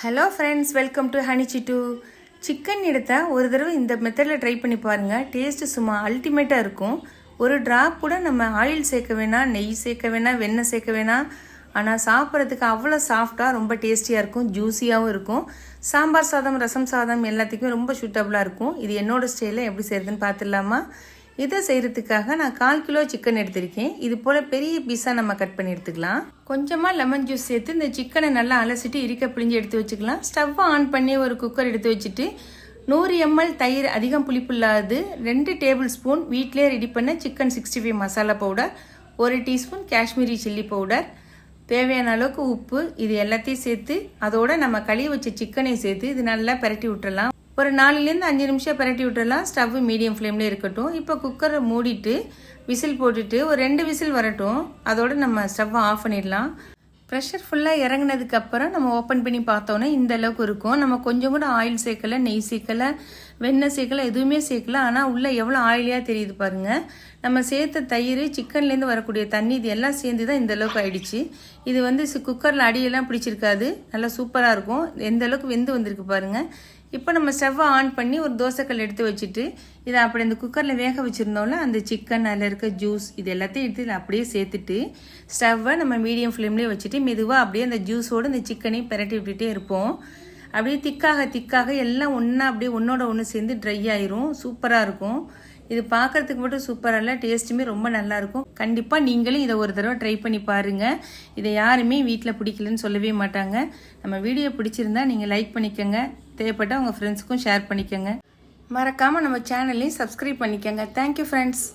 Hello friends, welcome to honey Chittu. Chicken எடுத்தால் ஒரு தடவை இந்த மெத்தடில் ட்ரை பண்ணி பாருங்கள். டேஸ்ட்டு சும்மா அல்டிமேட்டாக இருக்கும். ஒரு ட்ராப் கூட நம்ம ஆயில் சேர்க்க வேணாம், நெய் சேர்க்க வேணாம், வெண்ணெய் சேர்க்க வேணாம். ஆனால் சாப்பிட்றதுக்கு அவ்வளோ சாஃப்டாக ரொம்ப டேஸ்டியாக இருக்கும், ஜூஸியாகவும் இருக்கும். சாம்பார் சாதம், ரசம் சாதம் எல்லாத்துக்கும் ரொம்ப சூட்டபுளாக இருக்கும். இது என்னோடய ஸ்டைலில் எப்படி செய்கிறதுன்னு பார்த்துடலாமா? இதை செய்கிறதுக்காக நான் 1/4 கிலோ சிக்கன் எடுத்திருக்கேன். இது போல் பெரிய பீஸாக நம்ம கட் பண்ணி எடுத்துக்கலாம். கொஞ்சமாக லெமன் ஜூஸ் சேர்த்து இந்த சிக்கனை நல்லா அலசிட்டு இறுக்க பிழிஞ்சு எடுத்து வச்சுக்கலாம். ஸ்டவ்வை ஆன் பண்ணி ஒரு குக்கர் எடுத்து வச்சுட்டு 100 ml தயிர், அதிகம் புளிப்பு இல்லாது, 2 டேபிள் ஸ்பூன் வீட்டிலே ரெடி பண்ண chicken 65 masala powder, 1 teaspoon Kashmiri chilli powder, தேவையான அளவுக்கு உப்பு, இது எல்லாத்தையும் சேர்த்து அதோட நம்ம கழுவி வச்ச சிக்கனை சேர்த்து இது நல்லா பரட்டி விட்டுறலாம். ஒரு 4லேருந்து 5 நிமிஷம் பரட்டி விட்டுறலாம். ஸ்டவ் மீடியம் ஃப்ளேமில் இருக்கட்டும். இப்போ குக்கரை மூடிட்டு விசில் போட்டுட்டு ஒரு 2 விசில் வரட்டும். அதோடு நம்ம ஸ்டவ்வை ஆஃப் பண்ணிடலாம். ப்ரெஷர் ஃபுல்லாக இறங்கினதுக்கப்புறம் நம்ம ஓப்பன் பண்ணி பார்த்தோன்னா இந்த அளவுக்கு இருக்கும். நம்ம கொஞ்சம் கூட ஆயில் சேர்க்கலை, நெய் சேர்க்கலை, வெண்ணெய் சேர்க்கலை, எதுவுமே சேர்க்கல. ஆனால் உள்ளே எவ்வளோ ஆயிலியாக தெரியுது பாருங்கள். நம்ம சேர்த்த தயிர், சிக்கன்லேருந்து வரக்கூடிய தண்ணி, இது எல்லாம் சேர்ந்து தான் இந்த அளவுக்கு ஆயிடுச்சு. இது வந்து குக்கரில் அடியெல்லாம் பிடிச்சிருக்காது, நல்லா சூப்பராக இருக்கும். எந்த அளவுக்கு வெந்து வந்திருக்கு பாருங்கள். இப்போ நம்ம ஸ்டவ்வை ஆன் பண்ணி ஒரு தோசைக்கல் எடுத்து வச்சுட்டு இதை அப்படி இந்த குக்கரில் வேக வச்சுருந்தோம்ல, அந்த சிக்கன், அதில் இருக்க ஜூஸ், இது எல்லாத்தையும் எடுத்து இதில் அப்படியே சேர்த்துட்டு ஸ்டவ்வை நம்ம மீடியம் ஃப்ளேம்லேயே வச்சுட்டு மெதுவாக அப்படியே அந்த ஜூஸோடு இந்த சிக்கனையும் பரட்டி விட்டுட்டே இருப்போம். அப்படியே திக்காக எல்லாம் ஒன்றா அப்படியே ஒன்றோட ஒன்று சேர்ந்து ட்ரை ஆயிரும். சூப்பராக இருக்கும். இது பார்க்குறதுக்கு மட்டும் சூப்பராக இல்லை, டேஸ்ட்டுமே ரொம்ப நல்லாயிருக்கும். கண்டிப்பாக நீங்களும் இதை ஒரு தடவை ட்ரை பண்ணி பாருங்கள். இதை யாருமே வீட்டில் பிடிக்கலன்னு சொல்லவே மாட்டாங்க. நம்ம வீடியோ பிடிச்சிருந்தா நீங்கள் லைக் பண்ணிக்கோங்க. தேவைப்பட்டால் உங்கள் ஃப்ரெண்ட்ஸுக்கும் ஷேர் பண்ணிக்கோங்க. மறக்காமல் நம்ம சேனலையும் சப்ஸ்கிரைப் பண்ணிக்கோங்க. Thank you friends.